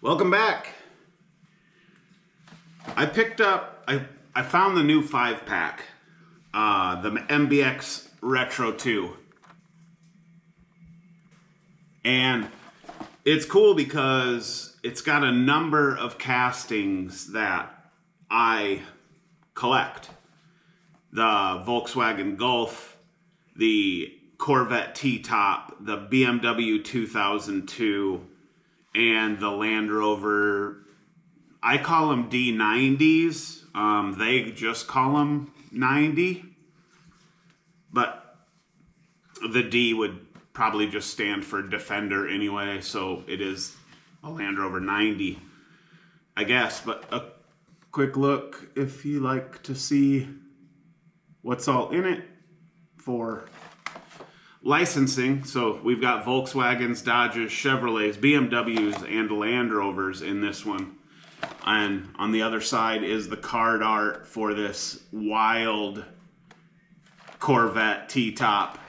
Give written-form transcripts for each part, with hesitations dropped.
Welcome back. I picked up, I found the new 5-pack, the MBX Retro II. And it's cool because it's got a number of castings that I collect. The Volkswagen Golf, the Corvette T-Top, the BMW 2002, and the Land Rover, I call them D90s. They just call them 90. But the D would probably just stand for Defender anyway, so it is a Land Rover 90, I guess. But a quick look if you like to see what's all in it for licensing. So we've got Volkswagens, Dodges, Chevrolets, BMWs, and Land Rovers in this one. And on the other side is the card art for this wild Corvette T-Top.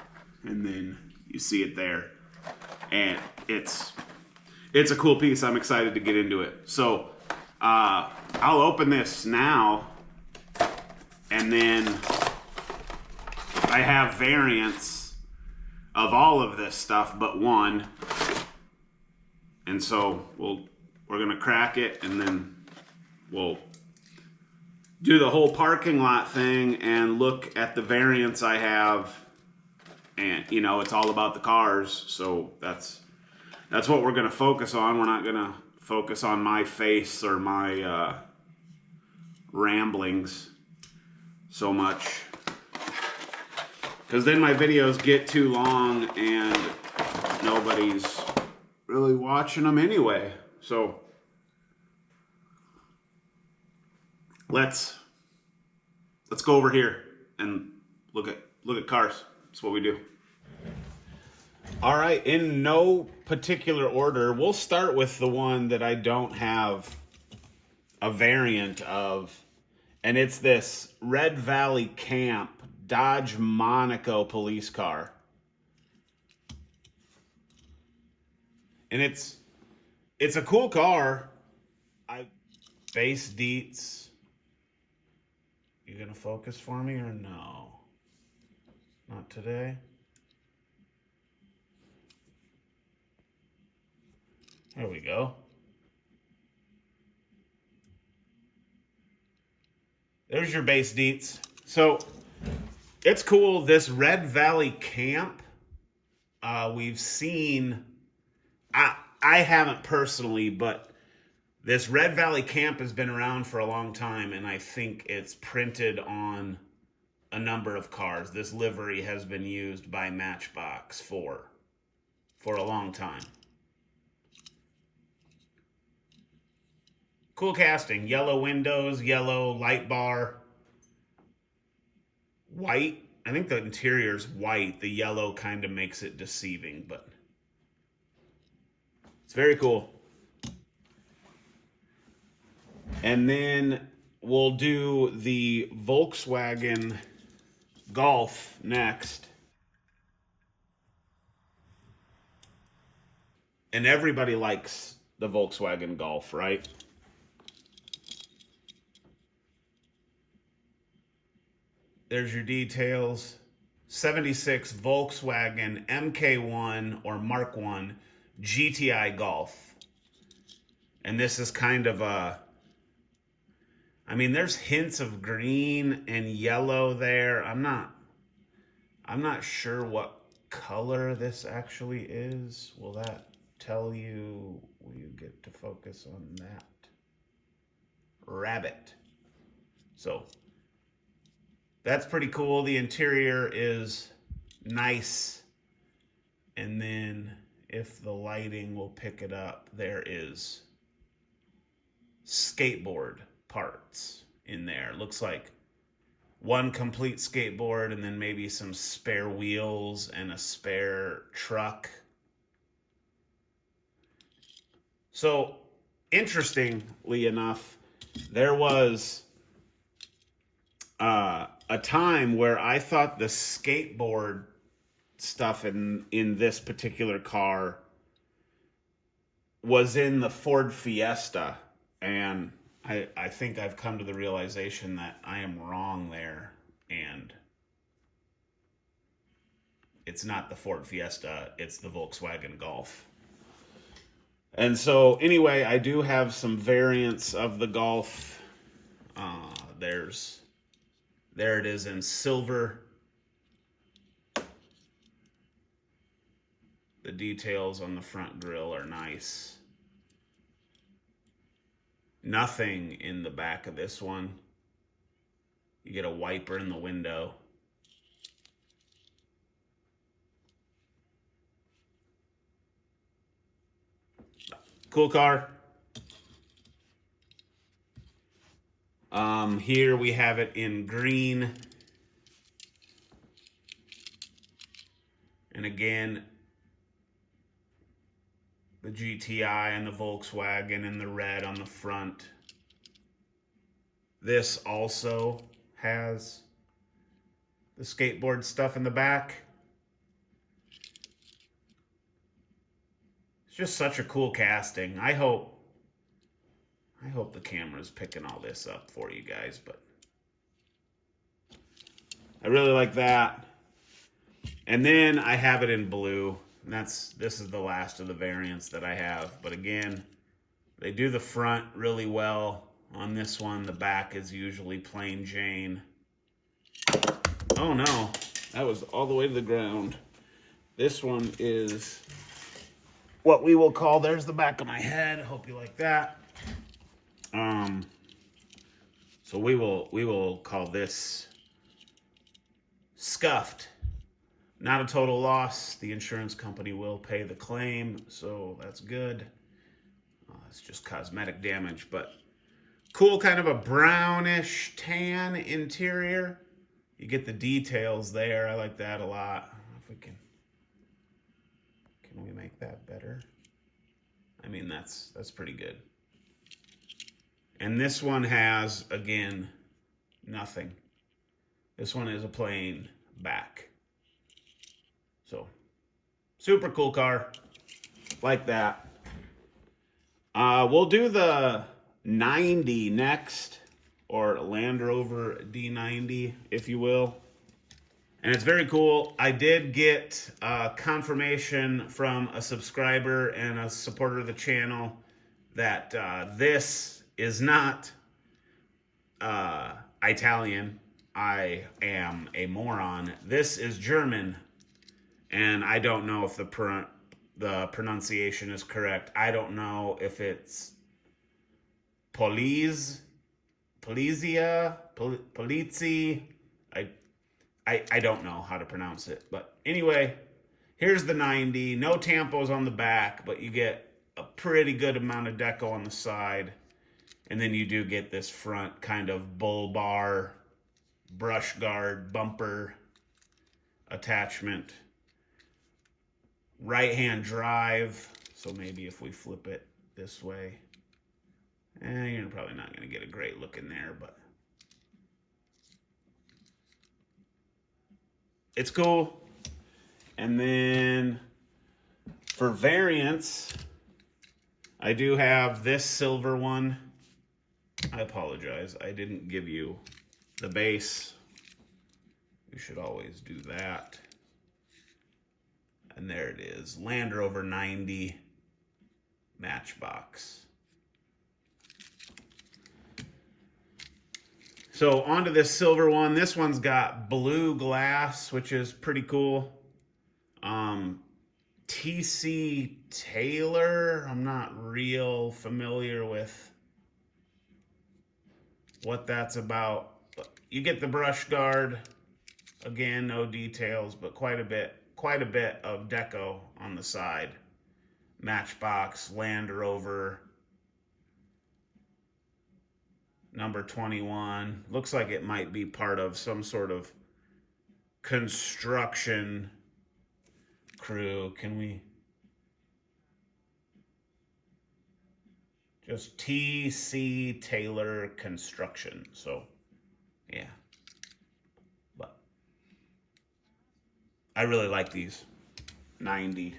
And then you see it there. And it's a cool piece. I'm excited to get into it. So I'll open this now. And then I have variants of all of this stuff but one. And so we're gonna crack it, and then we'll do the whole parking lot thing and look at the variants I have. And you know, it's all about the cars, so that's what we're gonna focus on. We're not gonna focus on my face or my ramblings so much, because then my videos get too long and nobody's really watching them anyway. So let's go over here and look at cars. That's what we do. All right, in no particular order, we'll start with the one that I don't have a variant of, and it's this Red Valley Camp Dodge Monaco police car. And it's a cool car. Base deets. You gonna focus for me or no? Not today. There we go. There's your base deets. So it's cool. This Red Valley Camp, we've seen, I haven't personally, but this Red Valley Camp has been around for a long time, and I think it's printed on a number of cars. This livery has been used by Matchbox for a long time. Cool casting. Yellow windows, yellow light bar, white. I think the interior's white. The yellow kind of makes it deceiving, but it's very cool. And then we'll do the Volkswagen Golf next. And everybody likes the Volkswagen Golf, right? There's your details. 76 Volkswagen MK1 or Mark 1 GTI Golf. And this is kind of a, I mean, there's hints of green and yellow there. I'm not sure what color this actually is. Will that tell you? Will you get to focus on that? Rabbit. So that's pretty cool. The interior is nice. And then if the lighting will pick it up, there is skateboard parts in there. Looks like one complete skateboard and then maybe some spare wheels and a spare truck. So, interestingly enough, there was a time where I thought the skateboard stuff in this particular car was in the Ford Fiesta, and I think I've come to the realization that I am wrong there, and it's not the Ford Fiesta, it's the Volkswagen Golf. And so, anyway, I do have some variants of the Golf. There it is in silver. The details on the front grille are nice. Nothing in the back of this one. You get a wiper in the window. Cool car. Here we have it in green. And again, the GTI and the Volkswagen and the red on the front. This also has the skateboard stuff in the back. It's just such a cool casting. I hope the camera's picking all this up for you guys, but I really like that. And then I have it in blue. And this is the last of the variants that I have. But again, they do the front really well. On this one, the back is usually plain Jane. Oh no, that was all the way to the ground. This one is what we will call, there's the back of my head. Hope you like that. So we will call this scuffed. Not a total loss. The insurance company will pay the claim, so that's good. It's just cosmetic damage, but cool, kind of a brownish tan interior. You get the details there. I like that a lot. If we can we make that better? I mean, that's pretty good. And this one has, again, nothing. This one is a plain back. So, super cool car. Like that. We'll do the 90 next, or Land Rover D90, if you will. And it's very cool. I did get confirmation from a subscriber and a supporter of the channel that this is not Italian. I am a moron. This is German, and I don't know if the pronunciation is correct. I don't know if it's Polizia, Polizzi. I don't know how to pronounce it. But anyway, here's the 90. No tampos on the back, but you get a pretty good amount of deco on the side. And then you do get this front kind of bull bar, brush guard, bumper attachment. Right-hand drive. So maybe if we flip it this way. You're probably not going to get a great look in there, but it's cool. And then for variants, I do have this silver one. I apologize. I didn't give you the base. You should always do that. And there it is. Land Rover 90 Matchbox. So onto this silver one. This one's got blue glass, which is pretty cool. TC Taylor. I'm not real familiar with what that's about. But you get the brush guard. Again, no details, but quite a bit of deco on the side. Matchbox, Land Rover, number 21. Looks like it might be part of some sort of construction crew. Can we just TC Taylor Construction? So, yeah. But I really like these 90.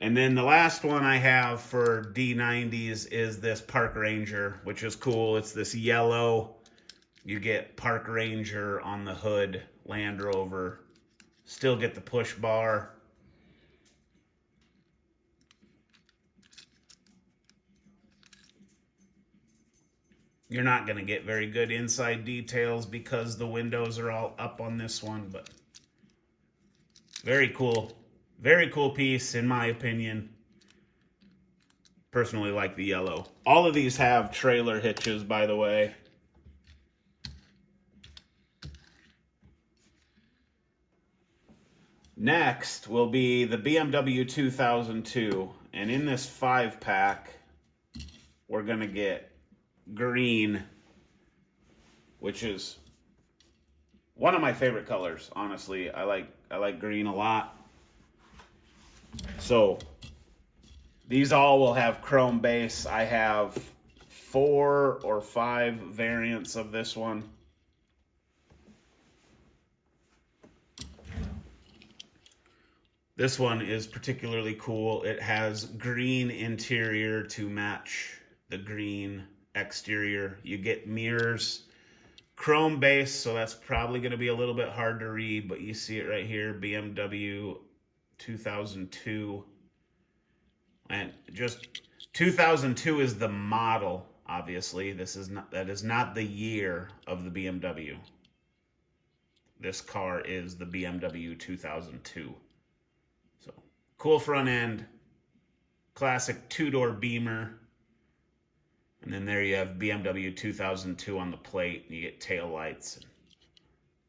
And then the last one I have for D90s is this Park Ranger, which is cool. It's this yellow. You get Park Ranger on the hood, Land Rover. Still get the push bar. You're not going to get very good inside details because the windows are all up on this one, but very cool. Very cool piece, in my opinion. Personally like the yellow. All of these have trailer hitches, by the way. Next will be the BMW 2002. And in this 5-pack, we're going to get green, which is one of my favorite colors, honestly. I like green a lot. So these all will have chrome base. I have 4 or 5 variants of this one. This one is particularly cool. It has green interior to match the green exterior. You get mirrors, chrome base, so that's probably going to be a little bit hard to read, but you see it right here, BMW 2002. And just 2002 is the model, obviously. That is not the year of the BMW. This car is the BMW 2002. So, cool front end, classic 2-door Beamer. And then there you have BMW 2002 on the plate. You get tail lights and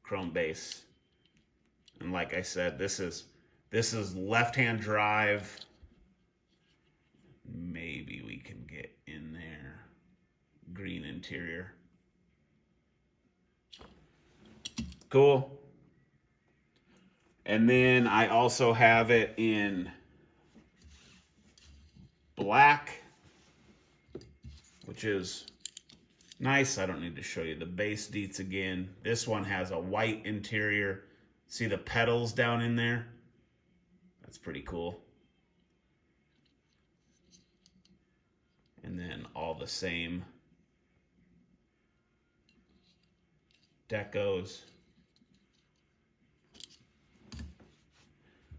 chrome base. And like I said, this is left-hand drive. Maybe we can get in there. Green interior. Cool. And then I also have it in black, which is nice. I don't need to show you the base deets again. This one has a white interior. See the pedals down in there? That's pretty cool. And then all the same decos.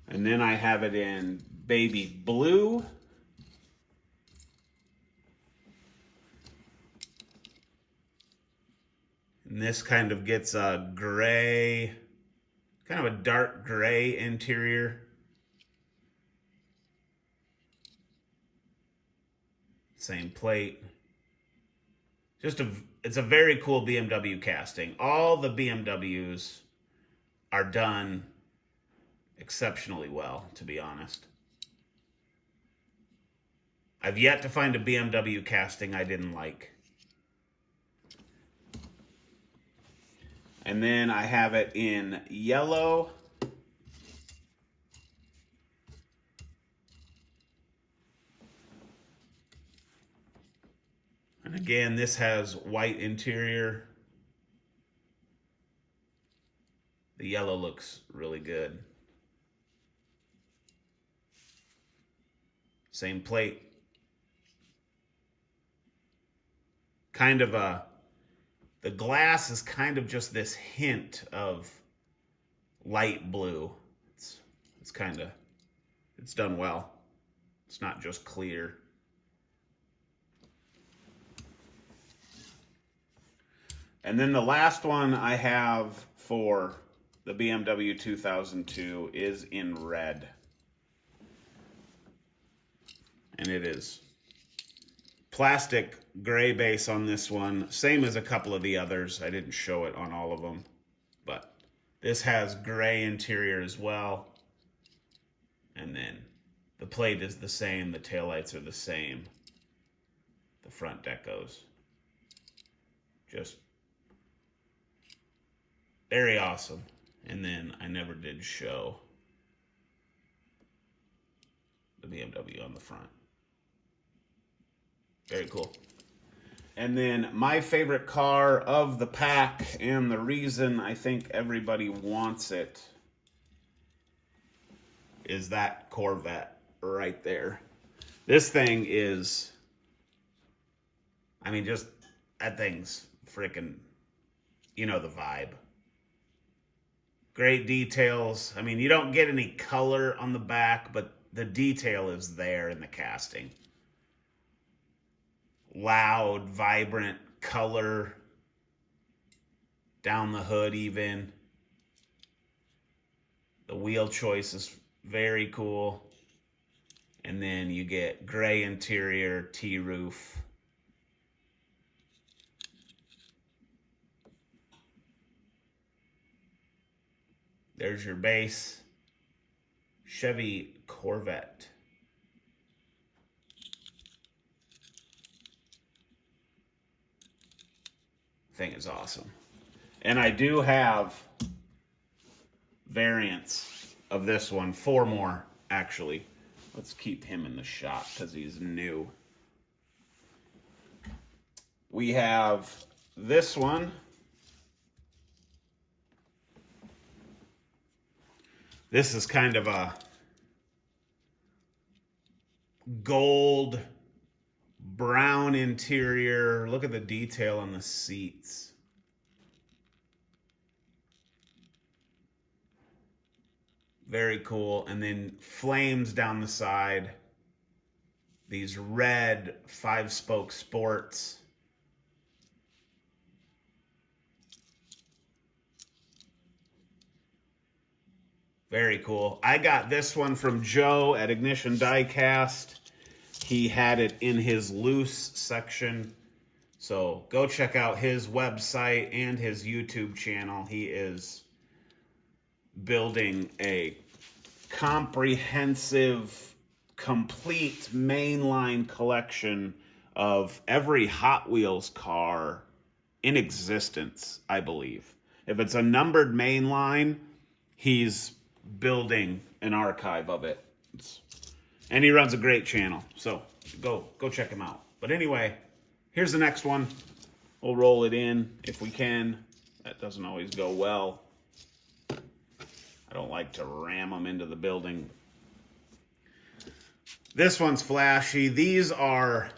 And then I have it in baby blue. And this kind of gets a gray, kind of a dark gray interior. Same plate. It's a very cool BMW casting. All the BMWs are done exceptionally well, to be honest. I've yet to find a BMW casting I didn't like. And then I have it in yellow. And again, this has white interior. The yellow looks really good. Same plate. Kind of the glass is kind of just this hint of light blue. It's kind of, it's done well. It's not just clear. And then the last one I have for the BMW 2002 is in red. And it is plastic gray base on this one. Same as a couple of the others. I didn't show it on all of them. But this has gray interior as well. And then the plate is the same. The taillights are the same. The front decos. Just very awesome. And then I never did show the BMW on the front. Very cool. And then my favorite car of the pack, and the reason I think everybody wants it, is that Corvette. right there. This thing is, I mean, just, that thing's freaking, you know the vibe. Great details. I mean, you don't get any color on the back, but the detail is there in the casting. Loud, vibrant color down the hood even. The wheel choice is very cool. And then you get gray interior, T-roof. There's your base Chevy Corvette. Thing is awesome. And I do have variants of this one, 4 more actually. Let's keep him in the shot because he's new. We have this one. This is kind of a gold brown interior. Look at the detail on the seats. Very cool. And then flames down the side. These red 5-spoke sports. Very cool. I got this one from Joe at Ignition Diecast. He had it in his loose section. So go check out his website and his YouTube channel. He is building a comprehensive, complete mainline collection of every Hot Wheels car in existence, I believe. If it's a numbered mainline, he's building an archive of it. And he runs a great channel, so go check him out. But anyway, here's the next one. We'll roll it in if we can. That doesn't always go well. I don't like to ram them into the building. This one's flashy. These have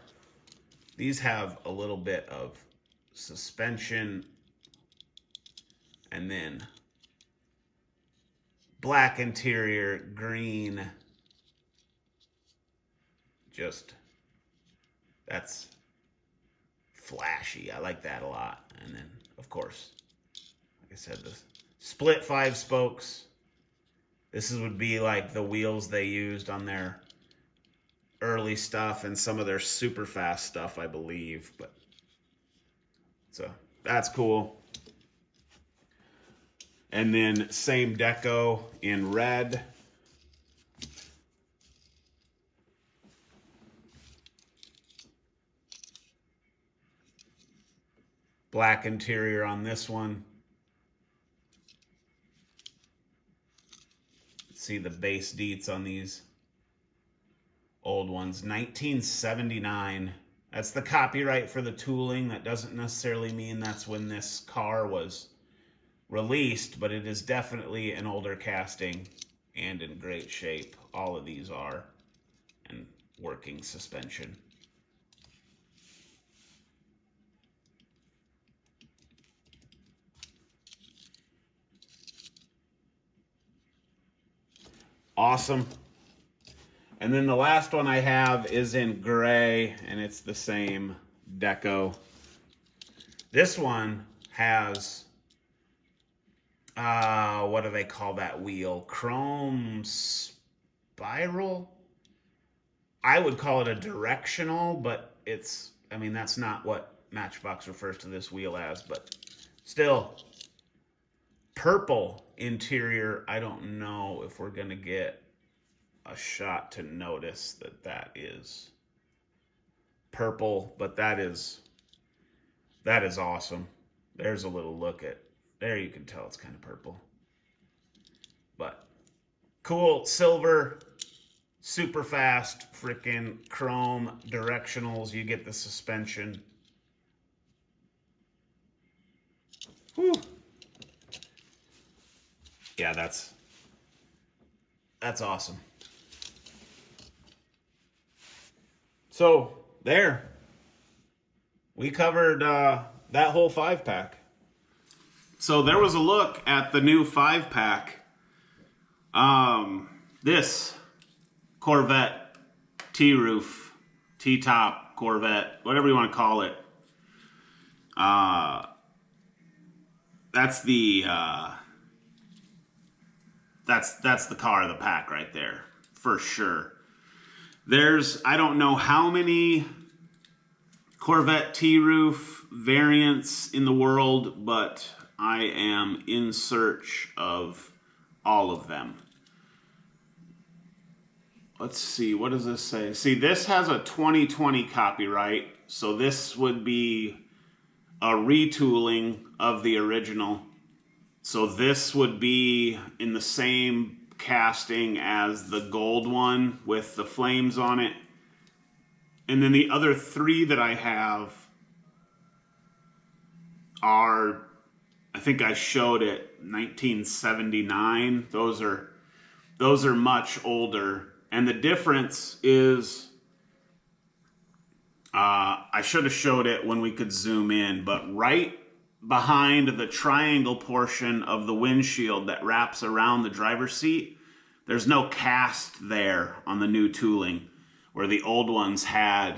a little bit of suspension and then black interior, green. Just, that's flashy. I like that a lot. And then, of course, like I said, the split 5 spokes. This would be like the wheels they used on their early stuff and some of their super fast stuff, I believe. But so that's cool. And then same deco in red. Black interior on this one. See the base deets on these old ones. 1979. That's the copyright for the tooling. That doesn't necessarily mean that's when this car was released, but it is definitely an older casting and in great shape. All of these are. And working suspension. Awesome. And then the last one I have is in gray, and it's the same deco. This one has, what do they call that wheel? Chrome spiral? I would call it a directional, but it's, I mean, that's not what Matchbox refers to this wheel as, but still. Purple interior, I don't know if we're going to get a shot to notice that that is purple, but that is awesome. There's a little look at, there you can tell it's kind of purple. But cool, silver, super fast, freaking chrome directionals. You get the suspension. Whew. Yeah, that's awesome. So there, we covered that whole 5-pack. So there was a look at the new 5-pack. This Corvette T-roof, T-top Corvette, whatever you want to call it. That's the that's the car of the pack right there, for sure. There's, I don't know how many Corvette T-roof variants in the world, but I am in search of all of them. Let's see, what does this say? See, this has a 2020 copyright, so this would be a retooling of the original. So this would be in the same casting as the gold one with the flames on it. And then the other 3 that I have are, I think I showed it, 1979. Those are much older. And the difference is, I should have showed it when we could zoom in, but right behind the triangle portion of the windshield that wraps around the driver's seat, there's no cast there on the new tooling, where the old ones had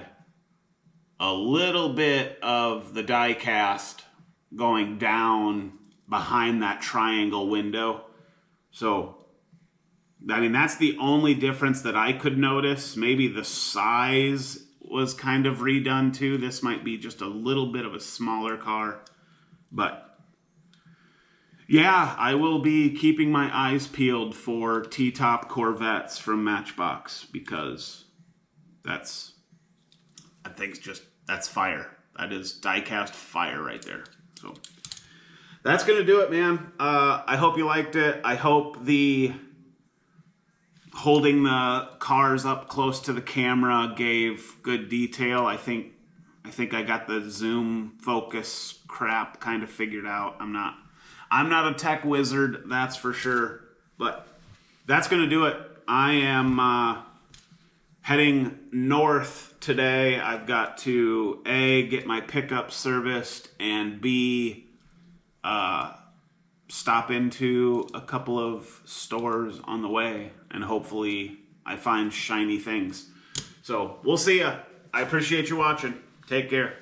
a little bit of the die cast going down behind that triangle window. So, I mean, that's the only difference that I could notice. Maybe the size was kind of redone too. This might be just a little bit of a smaller car. But yeah, I will be keeping my eyes peeled for T-top Corvettes from Matchbox, because that's fire. That is die-cast fire right there. So that's going to do it, man. I hope you liked it. I hope the holding the cars up close to the camera gave good detail. I think I got the zoom focus crap kind of figured out. I'm not a tech wizard, that's for sure. But that's going to do it. I am heading north today. I've got to A, get my pickup serviced, and B, stop into a couple of stores on the way, and hopefully I find shiny things. So we'll see ya. I appreciate you watching. Take care.